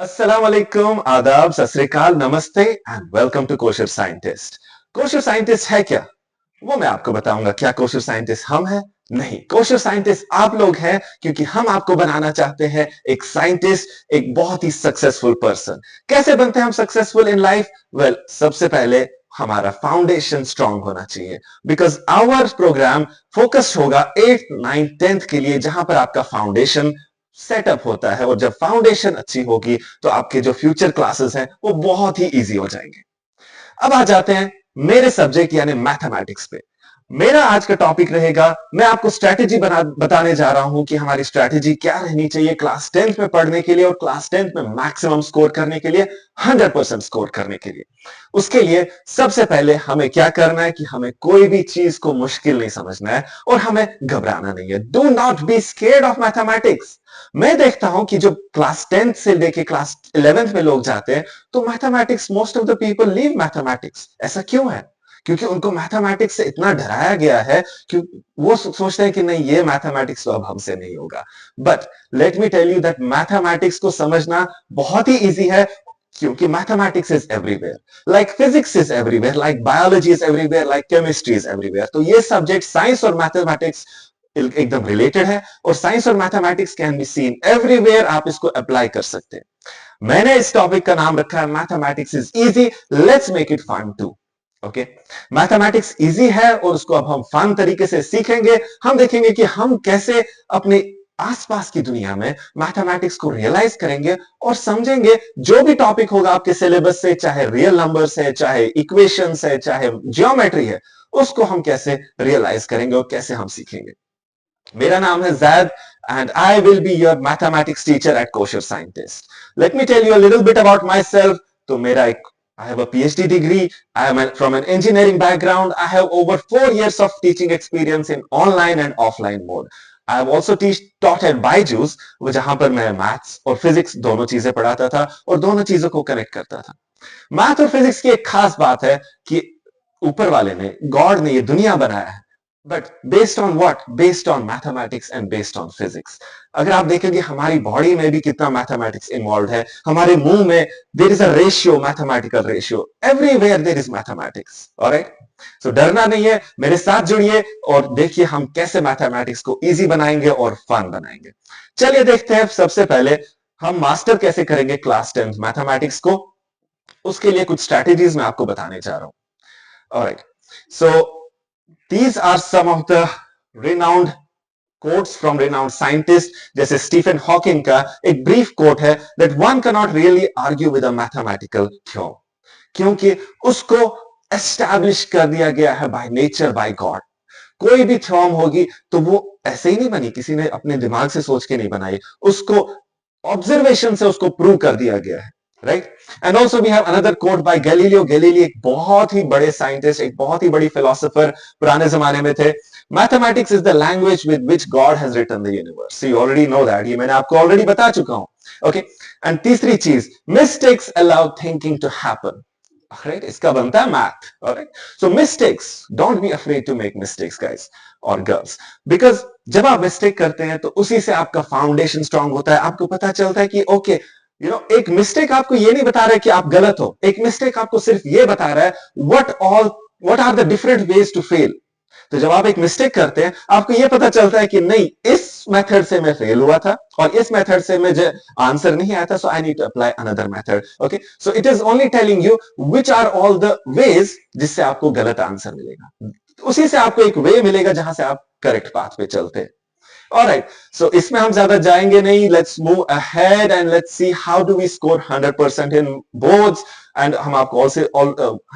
अस्सलाम वालेकुम, आदाब, सत श्री अकाल, नमस्ते and welcome to kosher scientist. Kosher scientist है क्या? वो मैं आपको बताऊंगा। क्या कोशर साइंटिस्ट हम हैं? नहीं, कोशर साइंटिस्ट आप लोग हैं, क्योंकि हम आपको बनाना चाहते हैं एक साइंटिस्ट, एक बहुत ही सक्सेसफुल पर्सन। कैसे बनते हैं हम सक्सेसफुल इन लाइफ? वेल, सबसे पहले हमारा फाउंडेशन स्ट्रांग होना चाहिए। बिकॉज आवर प्रोग्राम फोकस्ड होगा 8th 9th 10th के लिए, जहां पर आपका फाउंडेशन सेटअप होता है। और जब फाउंडेशन अच्छी होगी तो आपके जो फ्यूचर क्लासेस हैं वो बहुत ही इजी हो जाएंगे। अब आ जाते हैं मेरे सब्जेक्ट यानी मैथमेटिक्स पे। मेरा आज का टॉपिक रहेगा, मैं आपको स्ट्रैटेजी बताने जा रहा हूं कि हमारी स्ट्रैटेजी क्या रहनी चाहिए क्लास 10th में पढ़ने के लिए और क्लास 10th में मैक्सिमम स्कोर करने के लिए, 100% स्कोर करने के लिए। उसके लिए सबसे पहले हमें क्या करना है कि हमें कोई भी चीज को मुश्किल नहीं समझना है और हमें घबराना नहीं है। Do not be scared of mathematics. मैं देखता हूं कि जो क्लास 10th से लेके क्लास 11th में लोग जाते हैं, तो mathematics, most of the people leave mathematics. ऐसा क्यों है? क्योंकि उनको मैथमेटिक्स से इतना डराया गया है कि वो सोचते हैं कि नहीं, ये मैथमेटिक्स तो अब हमसे नहीं होगा। But let me tell you that mathematics को समझना बहुत ही इजी है, क्योंकि mathematics is everywhere. Like physics is everywhere, like biology is everywhere, like chemistry is everywhere. तो ये सब्जेक्ट साइंस और मैथमेटिक्स एकदम रिलेटेड है, और साइंस और mathematics can be seen everywhere. आप इसको अप्लाई कर सकते हैं। मैंने इस टॉपिक का नाम रखा है mathematics is easy, let's make it fun too. Okay, mathematics easy है और उसको अब हम फन तरीके से सीखेंगे। हम देखेंगे कि हम कैसे अपने आसपास की दुनिया में मैथमेटिक्स को रियलाइज करेंगे और समझेंगे। जो भी टॉपिक होगा आपके सिलेबस से, चाहे रियल नंबर्स है, चाहे इक्वेशंस है, चाहे ज्योमेट्री है, उसको हम कैसे रियलाइज करेंगे और कैसे हम सीखेंगे। मेरा नाम है Zaid and I will be your mathematics teacher at Kosher Scientist. Let me tell you a little bit about myself. तो मेरा एक I have a PhD degree. I am from an engineering background. I have over 4 years of teaching experience in online and offline mode. I have also taught at Byju's, जहां पर मैं maths और physics दोनों चीजें पढ़ाता था और दोनों चीजों को कनेक्ट करता था। मैथ और फिजिक्स की एक खास बात है कि ऊपर वाले ने, गॉड ने ये दुनिया बनाया है, but based on what? Based on mathematics and based on physics. अगर आप देखेंगे हमारी बॉडी में भी कितना मैथमेटिक्स इन्वॉल्व है। हमारे मुंह में there is a ratio, mathematical ratio, everywhere there is mathematics. Alright, so डरना नहीं है, मेरे साथ जुड़िए और देखिए हम कैसे मैथमेटिक्स को इजी बनाएंगे और फन बनाएंगे। चलिए देखते हैं। सबसे पहले हम मास्टर कैसे करेंगे क्लास 10th मैथमेटिक्स को, उसके लिए कुछ स्ट्रैटेजीज मैं आपको बताने जा रहा हूं। Alright, so these are some of the renowned quotes from renowned scientists। जैसे स्टीफन हॉकिंग का एक ब्रीफ कोट है, that one cannot really argue with a mathematical theorem, क्योंकि उसको एस्टैब्लिश कर दिया गया है बाय नेचर, बाय गॉड। कोई भी थ्योरम होगी तो वो ऐसे ही नहीं बनी, किसी ने अपने दिमाग से सोच के नहीं बनाई, उसको ऑब्जर्वेशन से उसको प्रूव कर दिया गया है। Right, and also we have another quote by Galileo. Galileo एक बहुत ही बड़े साइंटिस्ट, एक बहुत ही बड़ी फिलोसोफर पुराने जमाने में थे। Mathematics is the language with which God has written the universe. You already know that, ये मैंने आपको ऑलरेडी बता चुका हूं। ओके, एंड तीसरी चीज, mistakes allow thinking to happen. Right, इसका बनता है math. Alright, so mistakes, don't be afraid to make mistakes guys और गर्ल्स, बिकॉज जब आप मिस्टेक करते हैं तो उसी से आपका फाउंडेशन स्ट्रांग होता है। आपको पता चलता है कि ओके, एक मिस्टेक आपको ये नहीं बता रहा है कि आप गलत हो, एक मिस्टेक आपको सिर्फ ये बता रहा है what are the different ways to fail. तो जब आप एक मिस्टेक करते हैं, आपको ये पता चलता है कि नहीं, इस मेथड से मैं फेल हुआ था और इस मेथड से मुझे आंसर नहीं आया था, so I need to apply another method. Okay, so it is only telling you which are all the ways जिससे आपको गलत आंसर मिलेगा। उसी से आपको एक वे मिलेगा जहां से आप करेक्ट पाथ पे चलते हैं। Alright, so इसमें हम ज्यादा जाएंगे नहीं। Let's move ahead and let's see how do we score 100% in boards। And हम आपको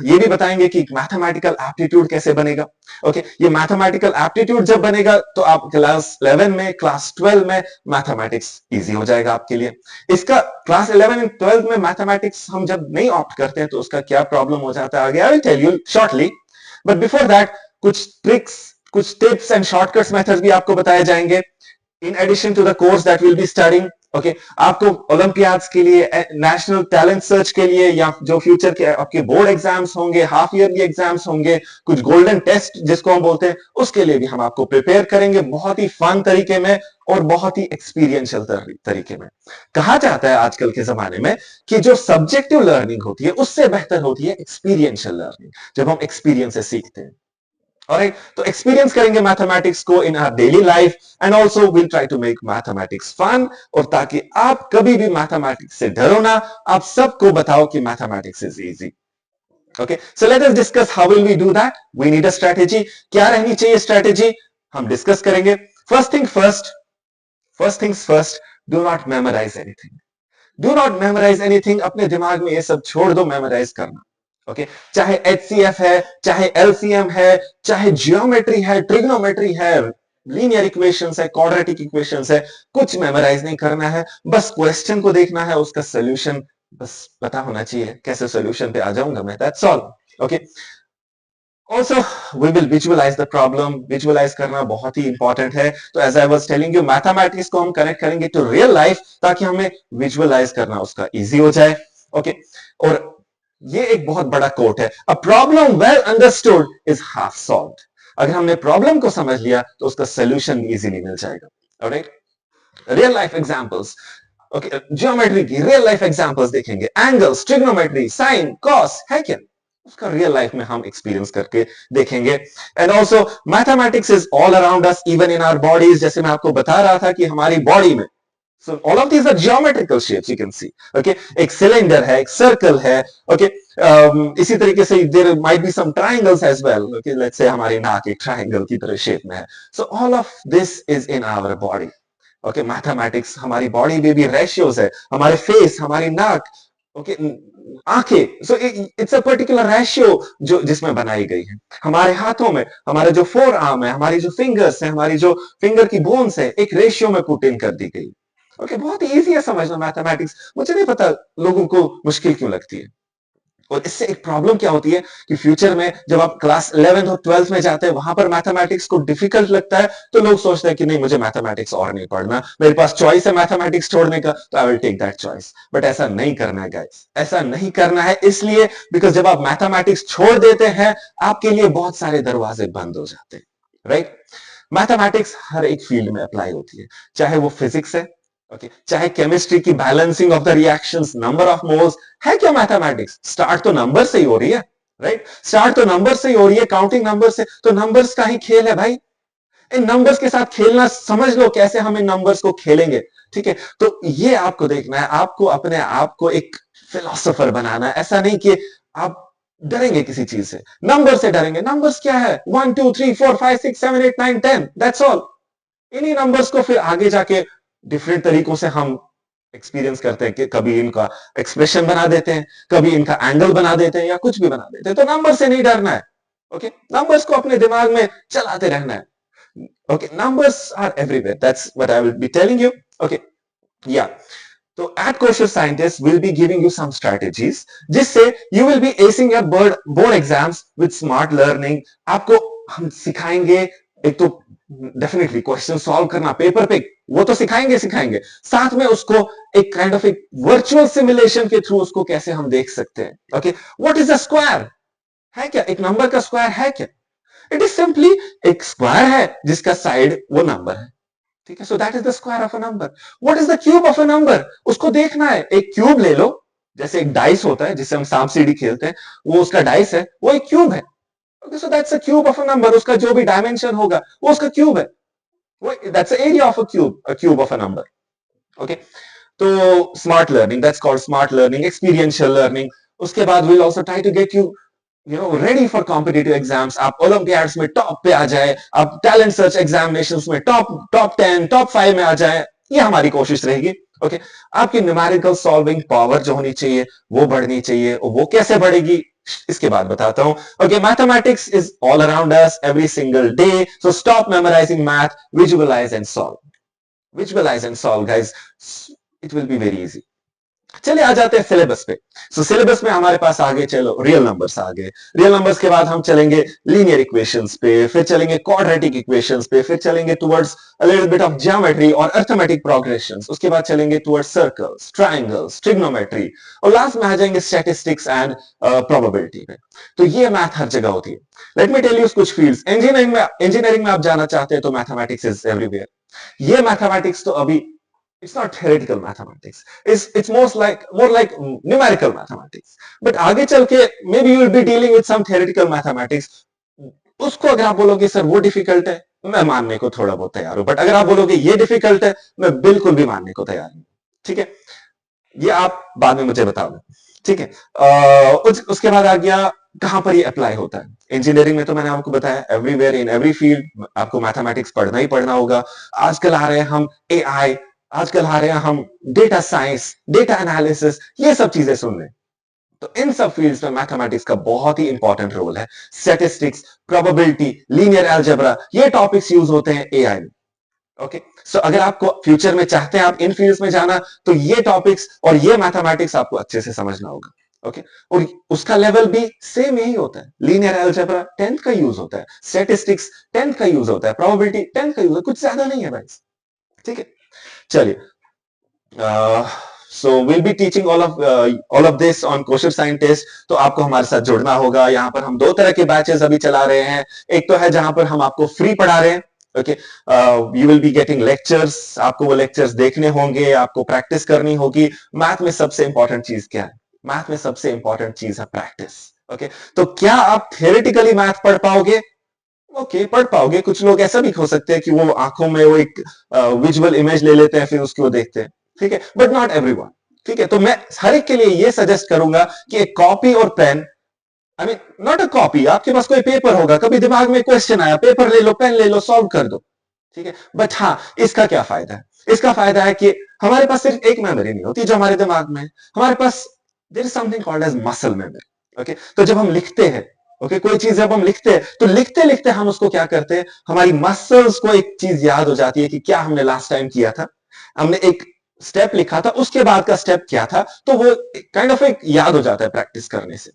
ये भी बताएंगे कि मैथमेटिकल एप्टीट्यूड कैसे बनेगा। ओके, ये मैथमेटिकल एप्टीट्यूड जब बनेगा तो आप क्लास 11 में, क्लास 12 में मैथमेटिक्स इजी हो जाएगा आपके लिए। इसका क्लास 11 एंड 12 में मैथमेटिक्स हम जब नहीं ऑप्ट करते हैं तो उसका क्या प्रॉब्लम हो जाता है आगे I will tell you shortly. But before that कुछ ट्रिक्स, कुछ टिप्स एंड शॉर्टकट्स मेथड्स भी आपको बताए जाएंगे in addition to the course that will be studying. Okay, आपको ओलंपियाड्स के लिए, नेशनल टैलेंट सर्च के लिए, या जो फ्यूचर के आपके बोर्ड एग्जाम्स होंगे, हाफ ईयरली एग्जाम्स होंगे, कुछ गोल्डन टेस्ट जिसको हम बोलते हैं, उसके लिए भी हम आपको प्रिपेयर करेंगे बहुत ही फन तरीके में और बहुत ही एक्सपीरियंशियल तरीके में। कहा जाता है आजकल के जमाने में कि जो सब्जेक्टिव लर्निंग होती है उससे बेहतर होती है एक्सपीरियंशियल लर्निंग, जब हम एक्सपीरियंस से सीखते हैं। ऑलराइट, तो एक्सपीरियंस करेंगे मैथमेटिक्स को in our daily life and also will try to make mathematics fun, और ताकि आप कभी भी मैथमेटिक्स से डरो ना, आप सबको बताओ कि mathematics is easy. Okay, so let us discuss how will we do that. We need a strategy. क्या रहनी चाहिए strategy? हम डिस्कस करेंगे। First thing first, first things first, do not memorize anything. Do not memorize anything. अपने दिमाग में ये सब छोड़ दो memorize करना। ओके, चाहे HCF है, चाहे LCM है, चाहे जियोमेट्री है, ट्रिग्नोमेट्री है, लीनियर इक्वेशंस है, क्वाड्रेटिक इक्वेशंस है, कुछ मेमोराइज नहीं करना है, बस क्वेश्चन को देखना है, उसका सोल्यूशन बस पता होना चाहिए, कैसे सोल्यूशन पे आ जाऊंगा मैं, that's all. Okay, also we will visualise the problem. Visualise करना बहुत ही इंपॉर्टेंट है। तो as I was telling you, mathematics को हम कनेक्ट करेंगे टू रियल लाइफ, ताकि हमें विजुअलाइज करना उसका इजी हो जाए। ओके, और ये एक बहुत बड़ा कोट है, a problem well understood is half solved. अगर हमने प्रॉब्लम को समझ लिया तो उसका सोल्यूशन इजीली मिल जाएगा। Alright, real life examples, okay, geometry की रियल लाइफ एग्जांपल्स देखेंगे, एंगल्स, ट्रिग्नोमेट्री, साइन, कॉस है क्या, उसका रियल लाइफ में हम एक्सपीरियंस करके देखेंगे। And also mathematics is all around us, even in our bodies. जैसे मैं आपको बता रहा था कि हमारी बॉडी में, so all of these are geometrical shapes, you can see, okay, एक सिलेंडर है, एक सर्कल है, okay, इसी तरीके से there might be some triangles as well, okay, let's say हमारी नाक एक ट्रायंगल की तरह शेप में है। so all of this is in our body, okay, mathematics हमारी बॉडी में भी रेशियोज है, हमारे फेस, हमारी नाक, ओके, आंखें, so it's a particular ratio जो जिसमें बनाई गई है। हमारे हाथों में, हमारे जो फोर आर्म है, हमारी जो फिंगर्स है, हमारी जो फिंगर की बोन्स है, एक रेशियो में पुट इन कर दी गई। ओके, बहुत इजी है समझना मैथमेटिक्स, मुझे नहीं पता लोगों को मुश्किल क्यों लगती है। और इससे एक प्रॉब्लम क्या होती है कि फ्यूचर में जब आप क्लास 11th और 12th में जाते हैं, वहां पर मैथमेटिक्स को डिफिकल्ट लगता है, तो लोग सोचते हैं कि नहीं, मुझे मैथमेटिक्स और नहीं पढ़ना, मेरे पास चॉइस है मैथमेटिक्स छोड़ने का, तो I will take that choice. But ऐसा नहीं करना है गाइस, ऐसा नहीं करना है, इसलिए बिकॉज जब आप मैथमेटिक्स छोड़ देते हैं, आपके लिए बहुत सारे दरवाजे बंद हो जाते हैं। राइट, मैथमेटिक्स हर एक फील्ड में अप्लाई होती है, चाहे वो फिजिक्स है, ओके, चाहे केमिस्ट्री की balancing of the reactions, number of moles है क्या मैथमेटिक्स, स्टार्ट तो नंबर से ही हो रही है। राइट, स्टार्ट तो नंबर से ही हो रही है, काउंटिंग नंबर से, तो नंबर्स का ही खेल है भाई। इन नंबर्स के साथ खेलना समझ लो, कैसे हम इन नंबर्स को खेलेंगे। ठीक है, तो ये आपको देखना है, आपको अपने आप को एक फिलोसोफर बनाना है। ऐसा नहीं कि आप डरेंगे किसी चीज से, नंबर से डरेंगे। नंबर्स क्या है, 1 2 3 4 5 6 7 8 9 10, दैट्स ऑल। इन्हीं नंबर्स को फिर आगे जाके डिफरेंट तरीकों से हम एक्सपीरियंस करते हैं कि कभी इनका एक्सप्रेशन बना देते हैं, कभी इनका एंगल बना देते हैं, या कुछ भी बना देते हैं। तो नंबर से नहीं डरना है। ओके, नंबर्स को अपने दिमाग में चलाते रहना है। Okay, numbers are everywhere, that's what I will be telling you. Okay, yeah, तो at Kosher scientist will be giving you some strategies, जिससे you will be acing your board exams with smart learning. आपको हम सिखाएंगे, एक तो definitely question solve करना paper पे, वो तो सिखाएंगे सिखाएंगे, साथ में उसको एक काइंड ऑफ एक वर्चुअल सिमुलेशन के थ्रू उसको कैसे हम देख सकते हैं। Okay, what is a square, है क्या एक नंबर का स्क्वायर है क्या, इट इज सिंपली एक स्क्वायर है जिसका साइड वो नंबर है। ठीक है, so that is the square of a number. What is the cube of a number, उसको देखना है। एक क्यूब ले लो, जैसे एक डाइस होता है जिससे हम सांप सीढ़ी खेलते हैं, वो उसका डाइस है, वो एक क्यूब है। Okay, so that's a cube of a number, उसका जो भी डायमेंशन होगा वो उसका क्यूब है। That's the area of a cube of a number. Okay, तो smart learning, that's called smart learning, experiential learning. उसके बाद we'll also try to get you ready for competitive exams। आप ओलंपियाड्स में top पे आ जाए, आप talent search examinations में top 10 top 5 में आ जाए, ये हमारी कोशिश रहेगी। ओके, आपकी न्यूमेरिकल सॉल्विंग पावर जो होनी चाहिए वो बढ़नी चाहिए, और वो कैसे बढ़ेगी इसके बाद बताता हूं। Okay, mathematics is all around us every single day, so stop memorising math, visualise and solve. Visualize and solve, guys. It will be very easy. चलिए आ जाते हैं सिलेबस पे। सिलेबस में हमारे पास आगे चलो रियल नंबर्स आ गए। रियल नंबर्स के बाद हम चलेंगे लीनियर इक्वेशंस पे, फिर चलेंगे क्वाड्रेटिक इक्वेशंस पे, फिर चलेंगे towards a little bit of geometry और अर्थमेटिक प्रोग्रेशंस, उसके बाद चलेंगे टुवर्ड्स सर्कल्स, ट्रायंगल्स, ट्रिग्नोमेट्री, और लास्ट में आ जाएंगे स्टैटिस्टिक्स एंड प्रोबेबिलिटी पे। तो ये मैथ हर जगह होती है। लेट मी टेल यू कुछ फील्ड्स। इंजीनियरिंग में आप जाना चाहते हैं तो मैथमेटिक्स इज एवरीवेयर। ये मैथमेटिक्स तो अभी it's not theoretical mathematics, it's more like numerical mathematics, but आगे चल के maybe you will be dealing with some theoretical mathematics। उसको अगर आप बोलोगे सर वो डिफिकल्ट है, मैं मानने को थोड़ा बहुत तैयार हूं, बट अगर आप बोलोगे ये डिफिकल्ट है, मैं बिल्कुल भी मानने को तैयार नहीं। ठीक है, ये आप बाद में मुझे बताओगे। ठीक है, उसके बाद आ गया कहां पर ये अप्लाई होता है। इंजीनियरिंग में तो मैंने आपको बताया एवरीवेयर इन एवरी फील्ड आपको मैथमेटिक्स पढ़ना ही पढ़ना होगा। आजकल आ रहे हैं हम एआई, आजकल आ रहे हैं हम डेटा साइंस, डेटा एनालिसिस, ये सब चीजें सुन रहे हैं। तो इन सब फील्ड्स में मैथमेटिक्स का बहुत ही इंपॉर्टेंट रोल है। स्टैटिस्टिक्स, प्रोबेबिलिटी, लीनियर अलजेब्रा, ये टॉपिक्स यूज होते हैं एआई में। ओके, सो अगर आपको फ्यूचर में चाहते हैं आप इन फील्ड्स में जाना, तो ये टॉपिक्स और ये मैथमेटिक्स आपको अच्छे से समझना होगा। ओके, और उसका लेवल भी सेम यही होता है। लीनियर अलजेब्रा 10th का यूज होता है, स्टैटिस्टिक्स 10th का यूज होता है, प्रोबेबिलिटी 10th का यूज है, कुछ ज्यादा नहीं है भाई। ठीक है, चलिए, so will be teaching all of this on kosher scientist. तो आपको हमारे साथ जुड़ना होगा। यहाँ पर हम दो तरह के बैचेस अभी चला रहे हैं। एक तो है जहां पर हम आपको फ्री पढ़ा रहे हैं। Okay, you will be getting lectures, आपको वो लेक्चर्स देखने होंगे, आपको प्रैक्टिस करनी होगी। मैथ में सबसे इंपॉर्टेंट चीज क्या है? मैथ में सबसे इंपॉर्टेंट चीज है प्रैक्टिस। ओके, तो क्या आप थियोरेटिकली मैथ पढ़ पाओगे? ओके, पढ़ पाओगे। कुछ लोग ऐसा भी हो सकते हैं कि वो आंखों में वो एक विजुअल इमेज ले लेते हैं, फिर उसको देखते हैं। ठीक है, बट नॉट एवरीवन। ठीक है, तो मैं हर एक के लिए ये सजेस्ट करूंगा कि एक कॉपी और pen, I mean not a copy, आपके पास कोई पेपर होगा, कभी दिमाग में क्वेश्चन आया, पेपर ले लो, पेन ले लो, सॉल्व कर दो। ठीक है, बट हाँ, इसका क्या फायदा है? इसका फायदा है कि हमारे पास सिर्फ एक मेमोरी नहीं होती जो हमारे दिमाग में है, हमारे पास there is something called as muscle memory. Okay, तो जब हम लिखते हैं, ओके, कोई चीज जब हम लिखते हैं, तो लिखते लिखते हम उसको क्या करते हैं, हमारी मसल्स को एक चीज याद हो जाती है कि क्या हमने लास्ट टाइम किया था। हमने एक स्टेप लिखा था, उसके बाद का स्टेप क्या था, तो वो काइंड ऑफ एक याद हो जाता है प्रैक्टिस करने से।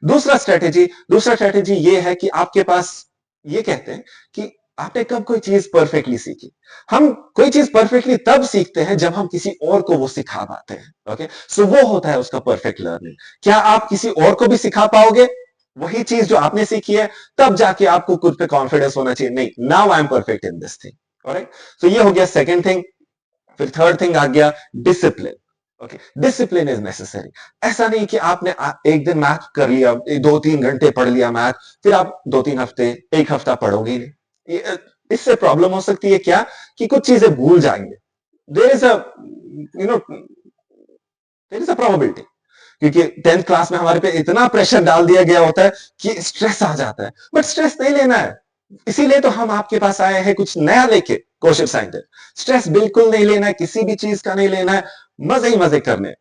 दूसरा स्ट्रेटेजी ये है कि आपके पास, ये कहते हैं कि आपने कब कोई चीज परफेक्टली सीखी। हम कोई चीज परफेक्टली तब सीखते हैं जब हम किसी और को वो सिखा पाते हैं। ओके, सो वो होता है उसका परफेक्ट लर्निंग। क्या आप किसी और को भी सिखा पाओगे वही चीज जो आपने सीखी है? तब जाके आपको खुद पे कॉन्फिडेंस होना चाहिए, नहीं, now I am perfect in this thing. Alright, तो ये हो गया सेकंड थिंग। फिर थर्ड थिंग आ गया discipline. Okay, discipline is necessary. ऐसा नहीं कि आपने एक दिन मैथ कर लिया, 2-3 घंटे पढ़ लिया मैथ, फिर आप 2-3 हफ्ते, एक हफ्ता पढ़ोगे नहीं। इससे प्रॉब्लम हो सकती है क्या, कि कुछ चीजें भूल जाएंगे। There is a you know there is a probability, क्योंकि 10th क्लास में हमारे पे इतना प्रेशर डाल दिया गया होता है कि स्ट्रेस आ जाता है, बट स्ट्रेस नहीं लेना है। इसीलिए तो हम आपके पास आए हैं कुछ नया लेके, कोशर साइंटिस्ट। स्ट्रेस बिल्कुल नहीं लेना है, किसी भी चीज का नहीं लेना है, मजे ही मजे करने,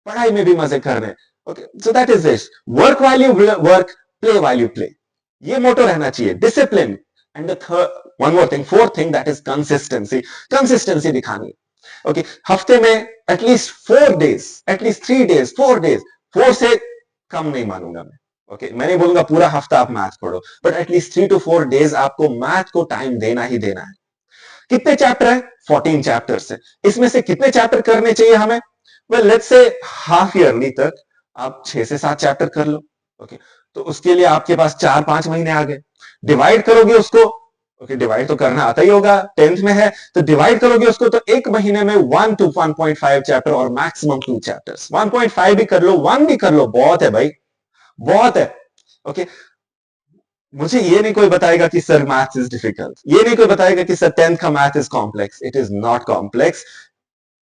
पढ़ाई में भी मजे करने। Okay, so that is this, work while you work, play while you play, ये मोटो रहना चाहिए, discipline. And the third, one more thing, fourth thing, that is consistency. Consistency दिखानी। ओके, हफ्ते में at least 4 days, at least 3 days, 4 days, 4 से कम नहीं मानूंगा मैं। ओके, मैं नहीं बोलूंगा पूरा हफ्ता आप मैथ पढ़ो, बट एटलीस्ट 3 to 4 डेज आपको मैथ को टाइम देना ही देना है। कितने चैप्टर है? 14 चैप्टर्स है। इसमें से कितने चैप्टर करने चाहिए हमें? Well, let's say half yearly तक आप 6 से 7 चैप्टर कर लो। ओके, तो उसके लिए आपके पास 4-5 महीने आ गए। डिवाइड करोगे उसको, ओके, डिवाइड तो करना आता ही होगा, 10th में है तो डिवाइड करोगे उसको, तो एक महीने में 1 to 1.5 चैप्टर और मैक्सिमम 2 चैप्टर्स। 1.5 भी कर लो, 1 भी कर लो, बहुत है भाई, बहुत है। ओके, मुझे ये नहीं कोई बताएगा कि सर मैथ्स इज डिफिकल्ट, ये नहीं कोई बताएगा कि सर 10th का math is complex. It is not complex.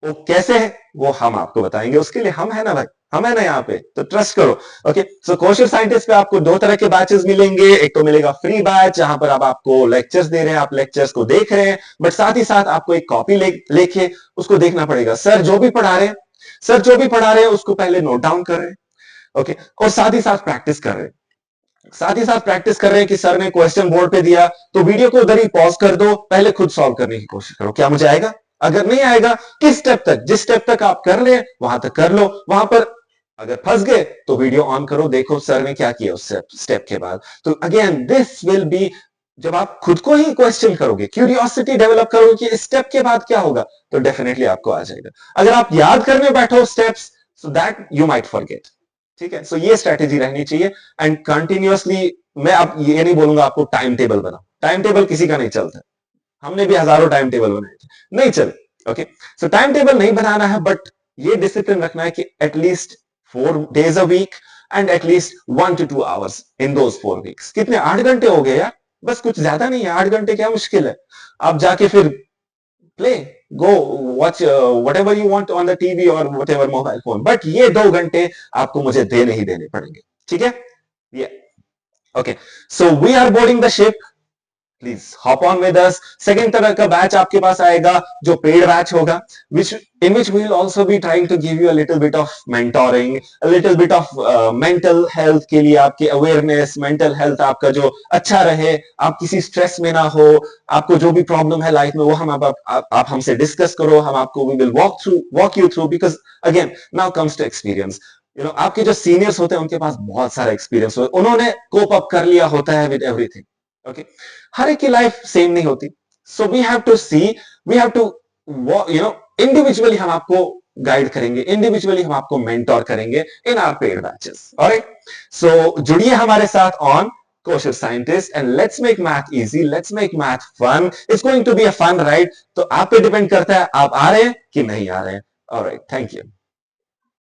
वो कैसे है वो हम आपको बताएंगे, उसके लिए हम है ना भाई, हम है ना यहाँ पे, तो ट्रस्ट करो। ओके, सो कोशर साइंटिस्ट पे आपको दो तरह के बैचेस मिलेंगे। एक तो मिलेगा फ्री बैच, जहां पर अब आपको लेक्चर्स दे रहे हैं, आप लेक्चर्स को देख रहे हैं, बट साथ ही साथ आपको एक कॉपी लेके उसको देखना पड़ेगा। सर जो भी पढ़ा रहे हैं, सर जो भी पढ़ा रहे हैं उसको पहले नोट डाउन कर रहे हैं। ओके, और साथ ही साथ प्रैक्टिस कर रहे हैं, साथ ही साथ प्रैक्टिस कर रहे हैं कि सर ने क्वेश्चन बोर्ड पे दिया तो वीडियो को उधर ही पॉज कर दो, पहले खुद सॉल्व करने की कोशिश करो। क्या मुझे आएगा? अगर नहीं आएगा किस स्टेप तक, जिस स्टेप तक आप कर रहे हैं वहां तक कर लो, वहां पर अगर फंस गए तो वीडियो ऑन करो, देखो सर ने क्या किया उस स्टेप के बाद। तो अगेन दिस विल बी, जब आप खुद को ही क्वेश्चन करोगे, क्यूरियोसिटी डेवलप करोगे कि इस स्टेप के बाद क्या होगा, तो डेफिनेटली आपको आ जाएगा। अगर आप याद करने बैठो steps, so that you might forget. ठीक है, सो ये स्ट्रेटेजी रहनी चाहिए। एंड कंटिन्यूअसली, मैं अब ये नहीं बोलूंगा आपको टाइम टेबल बनाओ, टाइम टेबल किसी का नहीं चलता, हमने भी हजारों टाइम टेबल बनाए थे, नहीं चले। ओके, सो टाइम टेबल नहीं बनाना है, बट ये डिसिप्लिन रखना है कि at least 4 days a week and at least 1 to 2 hours in those 4 weeks। कितने, 8 घंटे हो गए यार, बस कुछ ज्यादा नहीं है, 8 घंटे क्या मुश्किल है। आप जाके फिर play, go watch whatever you want on the TV और whatever mobile phone, but ये 2 घंटे आपको मुझे देने ही देने पड़ेंगे। ठीक है, ये okay. So we are boarding the ship, please hop on with us. Second तरह का बैच आपके पास आएगा जो पेड बैच होगा, which in which we will also be trying to give you a little bit of mentoring, a little bit of mental health के लिए आपकी awareness, mental health आपका जो अच्छा रहे, आप किसी स्ट्रेस में ना हो, आपको जो भी प्रॉब्लम है लाइफ में वो हम आप हमसे डिस्कस करो, हम आपको we will walk you through, because again now comes to experience। आपके जो सीनियर्स होते हैं उनके पास बहुत सारा एक्सपीरियंस होता है, उन्होंने कोप अप कर लिया होता है विद एवरीथिंग। ओके, हर एक की लाइफ सेम नहीं होती, so we have to see, we have to individually हम आपको गाइड करेंगे, इंडिविजुअली हम आपको मेंटोर करेंगे in our paid batches. Alright, so जुड़िए हमारे साथ on Kosher Scientist and let's make math easy, let's make math fun, it's going to be a fun ride। तो आप पे डिपेंड करता है आप आ रहे हैं कि नहीं आ रहे हैं। Alright, thank you.